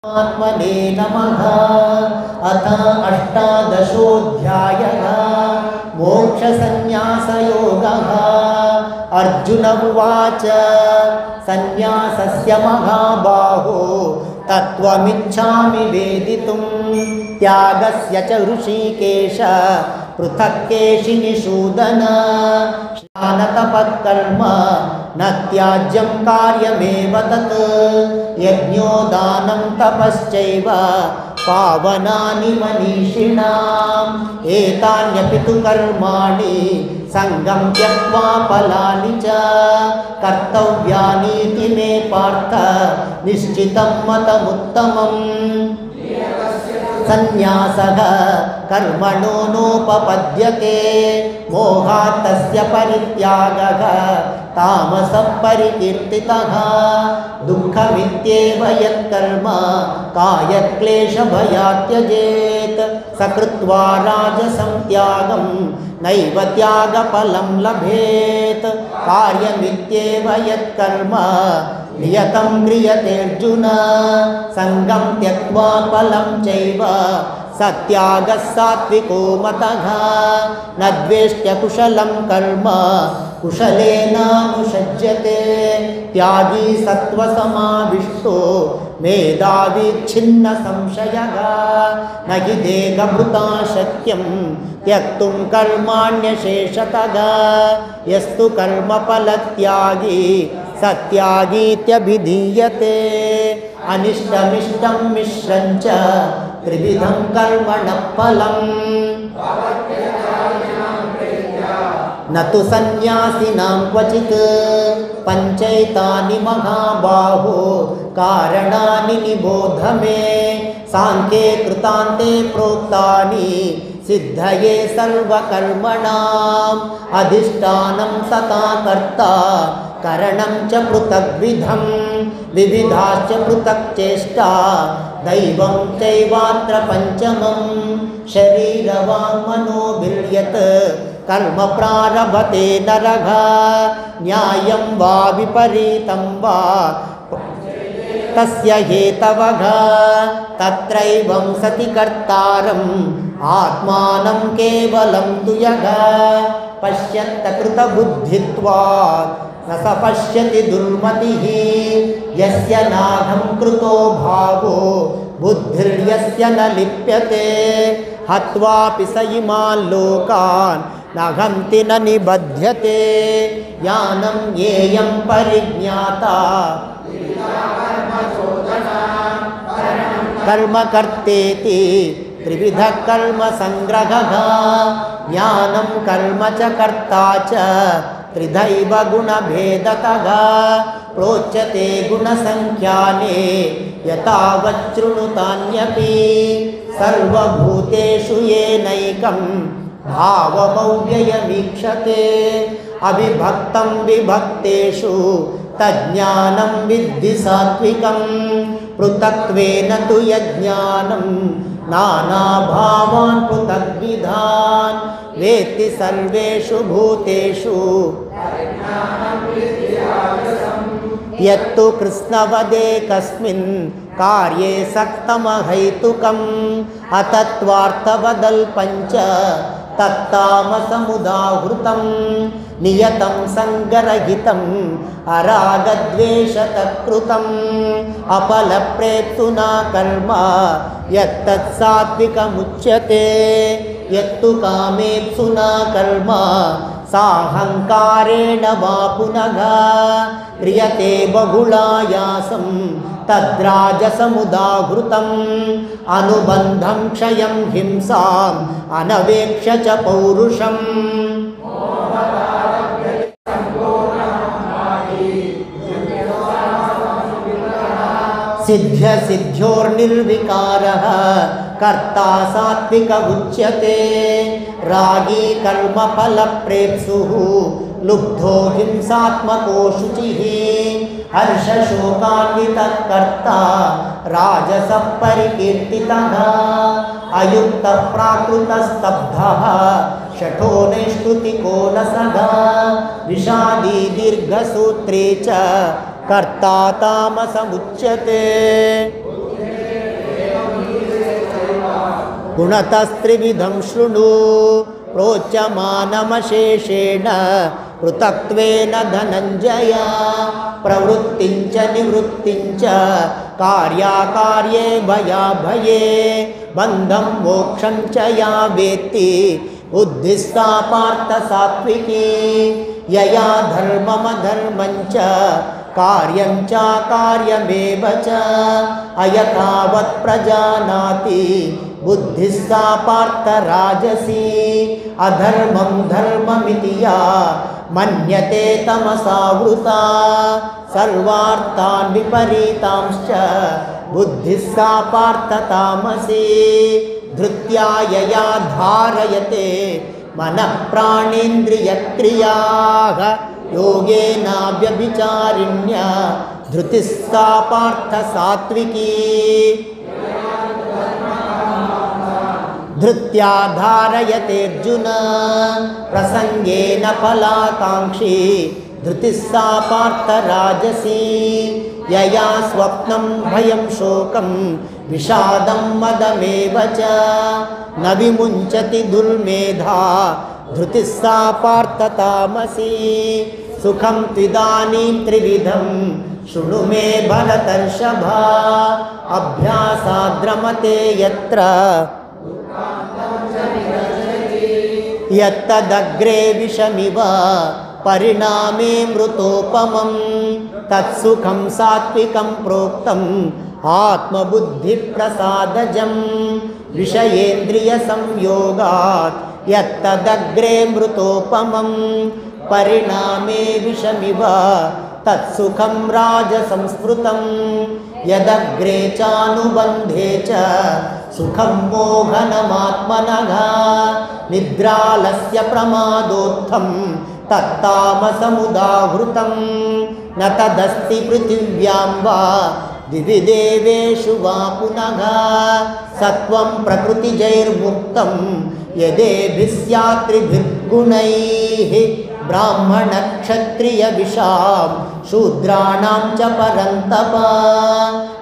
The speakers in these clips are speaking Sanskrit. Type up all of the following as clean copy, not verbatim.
आत्मने नमः। अथ अष्टादशोऽध्यायः मोक्षसंन्यासयोगः। अर्जुन उवाच संन्यासस्य महाबाहो तत्त्वमिच्छामि वेदितुं त्यागस्य च ऋषिकेश पृथक् केशिनिषूदन। स्नानतपःकर्म न त्याज्यं कार्यमेव तत् यज्ञो दानं तपश्चैव पावनानि मनीषिणाम्। एतान्यपि तु कर्माणि सङ्गं त्यक्त्वा फलानि च कर्तव्यानीति मे पार्थ निश्चितं मतमुत्तमम्। संन्यासः कर्मणो नोपपद्यते मोहात् तस्य परित्यागः तामसः परिकीर्तितः। दुःखमित्येव यत्कर्म कायक्लेशभयात् त्यजेत् स कृत्वा राजसं त्यागं नैव त्यागफलं लभेत्। कार्यमित्येव यत्कर्म नियतं क्रियतेऽर्जुन सङ्गं त्यक्त्वा फलं चैव सत्यागः सात्विको मतः। न द्वेष्ट्य कुशलं कर्म कुशलेनानुषज्यते त्यागी सत्त्वसमाविष्टो मेधावी छिन्न संशयः। न हि देहभृता शक्यं त्यक्तुं कर्माण्यशेषतः यस्तु कर्मफलत्यागी सत्यागीत्यभिधीयते। अनिष्टमिष्टं मिश्रं च त्रिविधं कर्मणः फलम् न तु सन्न्यासिनां क्वचित् पञ्चैतानि महाबाहो कारणानि निबोध मे। साङ्ख्ये कृतान्ते प्रोक्तानि सिद्धये सर्वकर्मणाम् अधिष्ठानं तथा कर्ता करणं च पृथग्विधं विविधाश्च पृथक् चेष्टा दैवं चैवात्र पञ्चमं। शरीरवाङ्मनोभिर्यत् कर्म प्रारभते नरः न्यायं वा विपरीतं वा तस्य हेतवः। तत्रैवं सति कर्तारम् आत्मानं केवलं तु यः पश्यत्त कृतबुद्धित्वात् न स पश्यति दुर्मतिः। यस्य नाहं कृतो भावो बुद्धिर्यस्य न लिप्यते हत्वापि स इमान् लोकान् न हन्ति न निबध्यते। ज्ञानं ज्ञेयं परिज्ञाता कर्म कर्तेति त्रिविधः कर्म संग्रहः। ज्ञानं कर्म च कर्ता च त्रिधैव गुणभेदतः प्रोच्यते गुणसंख्याने यथावच्छृणुतान्यपि। सर्वभूतेषु येनैकं भावमव्ययमीक्षते अविभक्तं विभक्तेषु तज्ज्ञानं विद्धि सात्विकं। पृथक्त्वेन तु यज्ञानं नानाभावान् पृथग्विधान् वेत्ति सर्वेषु भूतेषु यत्तु कृष्णवदे कस्मिन् कार्ये सक्तमहैतुकम् अतत्त्वार्थवदल्पञ्च तत्तामसमुदाहृतं। नियतं सङ्गरहितम् अरागद्वेषतकृतम् अपलप्रेप्सुना कर्म यत्तत् सात्विकमुच्यते। यत्तु कामेप्सुना कर्म साहङ्कारेण वा पुनः क्रियते बहुलायासं तद्राजसमुदाहृतम्। अनुबन्धं क्षयं हिंसाम् अनवेक्ष्य च पौरुषम्। सिद्ध्य सिद्ध्योर्निर्विकारः कर्ता सात्विक उच्यते। रागी कर्मफलप्रेप्सुः लुब्धो हिंसात्मको शुचिः। हर्षशोकान्वितः कर्ता राजसः परिकीर्तितः। अयुक्तः प्राकृतस्तब्धः शठो नैष्कृतिको लसः। विषादी दीर्घसूत्री च कर्ता तामसमुच्यते। गुणतस्त्रिविधं शृणु प्रोच्यमानमशेषेण पृथक्त्वेन धनञ्जय प्रवृत्तिञ्च निवृत्तिञ्च कार्याकार्ये भयाभये बन्धं मोक्षं च या वेत्ति बुद्धिः सा पार्थ सात्विकी यया धर्ममधर्मं च कार्यं च कार्यमेव च अयथावत् प्रजानाति बुद्धिः सा पार्थ राजसी अधर्मं धर्ममिति या मन्यते तमसावृता सर्वार्थान् विपरीतांश्च बुद्धिः सा पार्थ तामसी धृत्या यया धारयते मनः प्राणेन्द्रियक्रियाः योगेनाव्यभिचारिण्या धृतिः सा पार्थ सात्विकी धृत्या धारयते अर्जुन प्रसंगेन फलाकांक्षी धृतिः सा पार्थ राजसी यया स्वप्नं भयं शोकं विषादं मदमेव च न विमुञ्चति दुर्मेधा धृतिः सा पार्थ तामसी सुखं त्विदानीं त्रिविधं शृणु मे भरतर्षभा अभ्यासाद्रमते यत्र यत्तदग्रे विषमिव परिणामे मृतोपमं तत्सुखं सात्विकं प्रोक्तम् आत्मबुद्धिप्रसादजं विषयेन्द्रियसंयोगात् यत्तदग्रे मृतोपमं परिणामे विषमिव तत्सुखं राजसंस्मृतं यदग्रे चानुबन्धे च सुखं मोहनमात्मनः निद्रालस्य प्रमादोत्थं तत्तामसमुदाहृतं न तदस्ति पृथिव्यां वा दिवि देवेषु वा पुनः सत्वं प्रकृतिजैर्मुक्तं यदेभिः स्यात् त्रिभिर्गुणैः ब्राह्मणक्षत्रियविषां शूद्राणां च परन्तप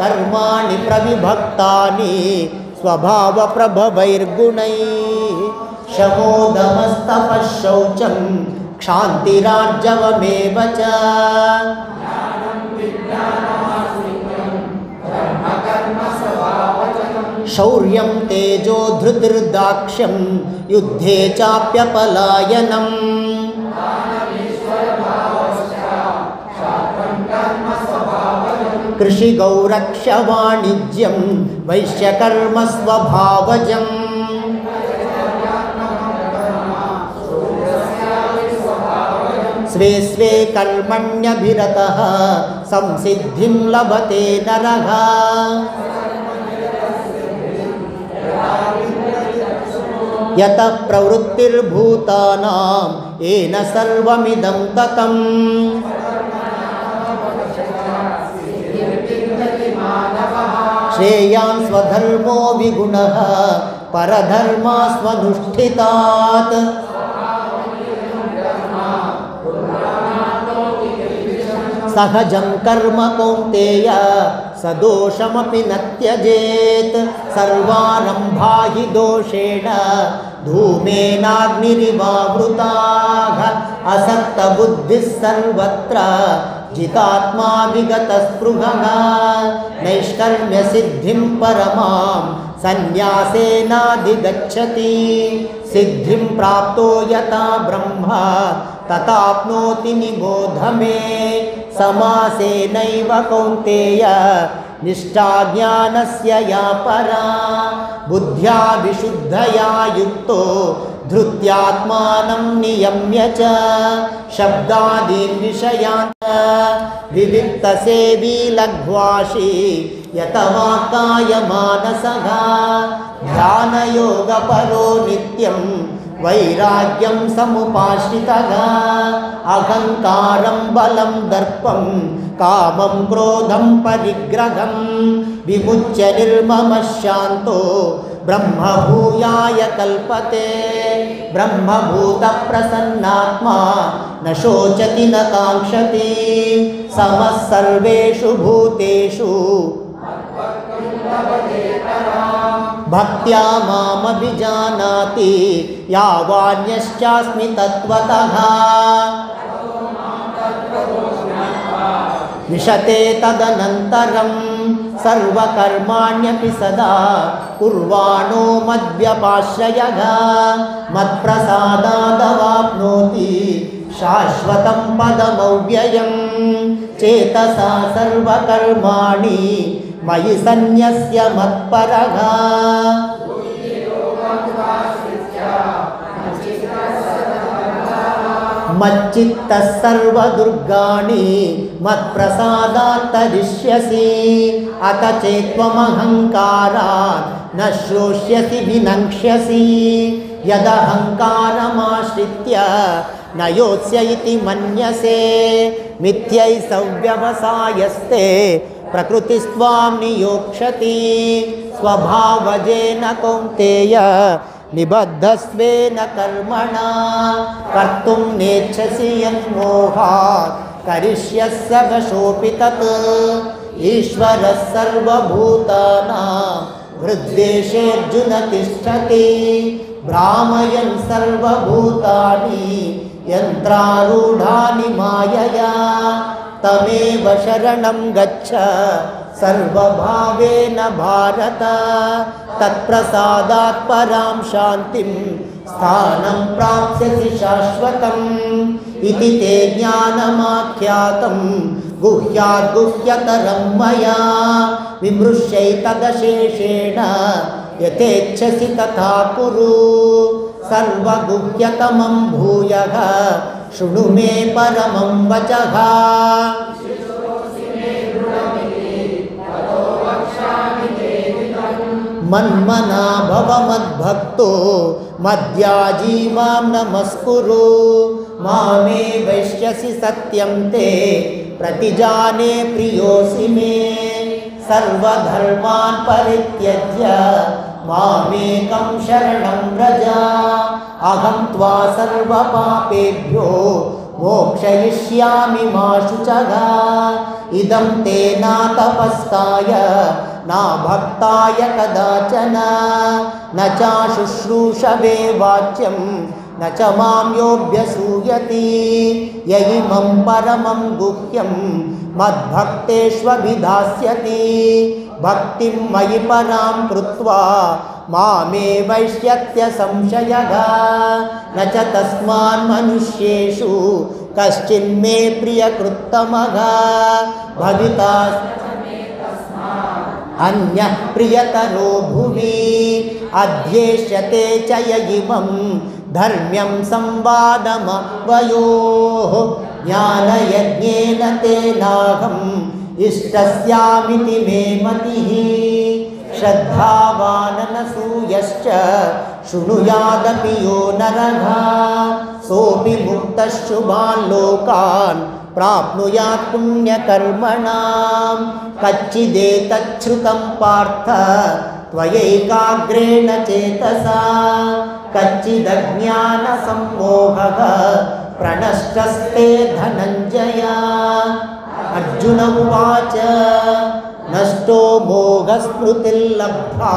कर्माणि प्रविभक्तानि स्वभावप्रभवैर्गुणैः शमोदमस्तपः शौचं क्षान्तिरार्जवमेव च शौर्यं तेजो धृतिर्दाक्ष्यं युद्धे चाप्यपलायनम् कृषिगौरक्षवाणिज्यं वैश्यकर्मस्वभावजम् स्वे स्वे कर्मण्यभिरतः संसिद्धिं लभते नरः यतः प्रवृत्तिर्भूतानां येन सर्वमिदं ततम् श्रेयान् स्वधर्मो विगुणः परधर्मास्वनुष्ठितात् सहजं कर्म कौन्तेय सदोषमपि न त्यजेत् सर्वारम्भा हि दोषेण धूमेनाग्निरिवावृताः असक्तबुद्धिः सर्वत्र जितात्मा विगतस्पृहः नैष्कर्म्यसिद्धिं परमां सन्न्यासेनाधिगच्छति सिद्धिं प्राप्तो यथा ब्रह्म तथाप्नोति निबोध मे समासेनैव कौन्तेय निष्ठा ज्ञानस्य या परा बुद्ध्या विशुद्धया युक्तो धृत्यात्मानं नियम्य च शब्दादीन् विषयान् विविक्तसेवी लघ्वाशी यतवाक्कायमानसः ध्यानयोगपरो नित्यं वैराग्यं समुपाश्रितः अहङ्कारं बलं दर्पं कामं क्रोधं परिग्रहं विमुच्य निर्ममः शान्तो ब्रह्मभूयाय कल्पते ब्रह्मभूतप्रसन्नात्मा न शोचति न काङ्क्षति समः सर्वेषु भूतेषु भक्त्या मामभिजानाति यावान्यश्चास्मि तत्त्वतः विशते तदनन्तरं सर्वकर्माण्यपि सदा कुर्वाणो मद्व्यपाश्रयः मत्प्रसादादवाप्नोति शाश्वतं पदमव्ययं चेतसा सर्वकर्माणि मयि सन्न्यस्य मत्परः मच्चित्तः सर्वदुर्गाणि मत्प्रसादात् तरिष्यसि अत चेत्त्वमहङ्कारात् न श्रोष्यसि विनङ्क्ष्यसि यदहङ्कारमाश्रित्य न योत्स्य इति मन्यसे मिथ्यै सव्यवसायस्ते प्रकृतिस्त्वां नियोक्ष्यति स्वभावजेन कौन्तेय निबद्धस्वेन कर्मणा कर्तुं नेच्छसि यन्मोहात् करिष्यस्य वशोऽपि तत् ईश्वरः सर्वभूतानां हृद्देशेऽर्जुन तिष्ठति भ्रामयन् सर्वभूतानि यन्त्रारूढानि मायया तमेव शरणं गच्छ सर्वभावेन भारत तत्प्रसादात् परां शान्तिं स्थानं प्राप्स्यसि शाश्वतम् इति ते ज्ञानमाख्यातं गुह्यात् गुह्यतरं मया विमृश्यैतदशेषेण यथेच्छसि तथा कुरु सर्वगुह्यतमं भूयः शृणु मे परमं वचः मन्मना भव मद्भक्तो मद्याजी मां नमस्कुरु मामे वैश्यसि सत्यं ते प्रतिजाने प्रियोऽसि मे सर्वधर्मान् परित्यज्य मामेकं शरणं व्रज अहं त्वा सर्वपापेभ्यो मोक्षयिष्यामि मा शुचः इदं ते न तपस्काय न भक्ताय कदाचन न चाशुश्रूषवे वाच्यं न च मां योऽभ्यसूयति य इमं परमं गुह्यं मद्भक्तेष्वभिधास्यति भक्तिं मयि परां कृत्वा मामे वैष्यत्य संशयः न च तस्मान् मनुष्येषु कश्चिन्मे प्रियकृत्तमः भविता अन्यः प्रियतरो भुवि अध्येष्यते च य इमं धर्म्यं संवादमवयोः ज्ञानयज्ञेन तेनाहम् इष्टस्यामिति मे मतिः श्रद्धावाननसूयश्च शृणुयादपि यो नरः सोऽपि मुक्तः शुभान् लोकान् प्राप्नुयात् पुण्यकर्मणां कच्चिदेतच्छ्रुतं पार्थ त्वयैकाग्रेण चेतसा कच्चिदज्ञानसम्मोहः प्रणष्टस्ते धनञ्जय अर्जुन उवाच नष्टो मोहस्मृतिर्लब्धा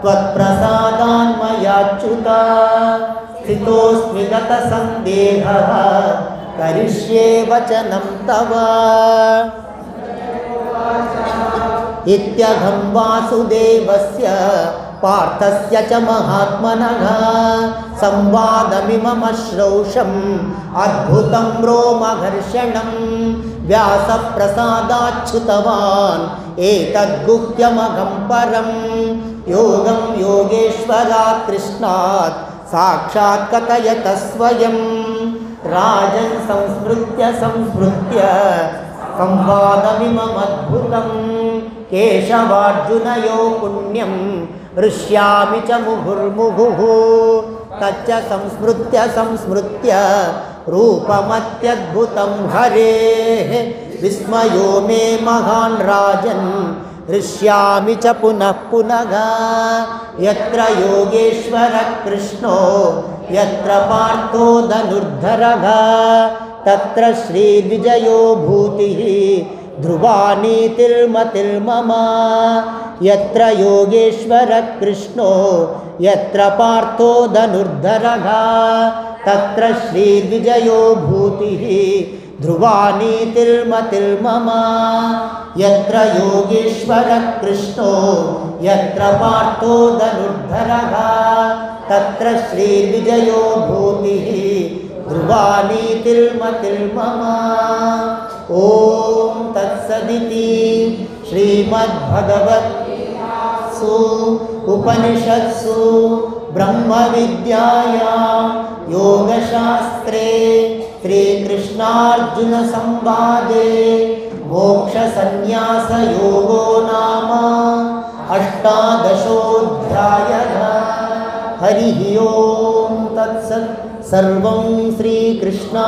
त्वत्प्रसादान्मयाच्युत स्थितोऽस्मि गतसन्देहः करिष्ये वचनं तव इत्यहं वासुदेवस्य पार्थस्य च महात्मनः संवादमिममश्रौषम् अद्भुतं रोमघर्षणं व्यासप्रसादाच्छ्रुतवान् एतद्गुह्यमहं परं योगं योगेश्वरात् कृष्णात् साक्षात् कथयतः स्वयं राजन् संस्मृत्य संवादमिममद्भुतं केशवार्जुनयो पुण्यं हृष्यामि च मुहुर्मुहुः तच्च संस्मृत्य रूपमत्यद्भुतं हरेः विस्मयो मे महान् राजन् हृष्यामि च पुनः पुनः यत्र योगेश्वरः कृष्णो यत्र पार्थो धनुर्धरः तत्र श्रीविजयो भूतिः ध्रुवा नीतिर्मतिर्मम यत्र योगेश्वरः कृष्णो यत्र पार्थो धनुर्धरः तत्र श्रीर्विजयो भूतिः ध्रुवा नीतिर्मतिर्मम यत्र योगेश्वरः कृष्णो यत्र पार्थो धनुर्धरः तत्र श्रीर्विजयो भूतिः ध्रुवा नीतिर्मतिर्मम। ॐ तत्सदिति श्रीमद्भगवद्गीतासु उपनिषत्सु ब्रह्मविद्यायां योगशास्त्रे श्रीकृष्णार्जुनसंवादे मोक्षसंन्यासयोगो नाम अष्टादशोऽध्यायः। हरिः ओं तत्सत्। सर्वं श्रीकृष्णार्पणमस्तु।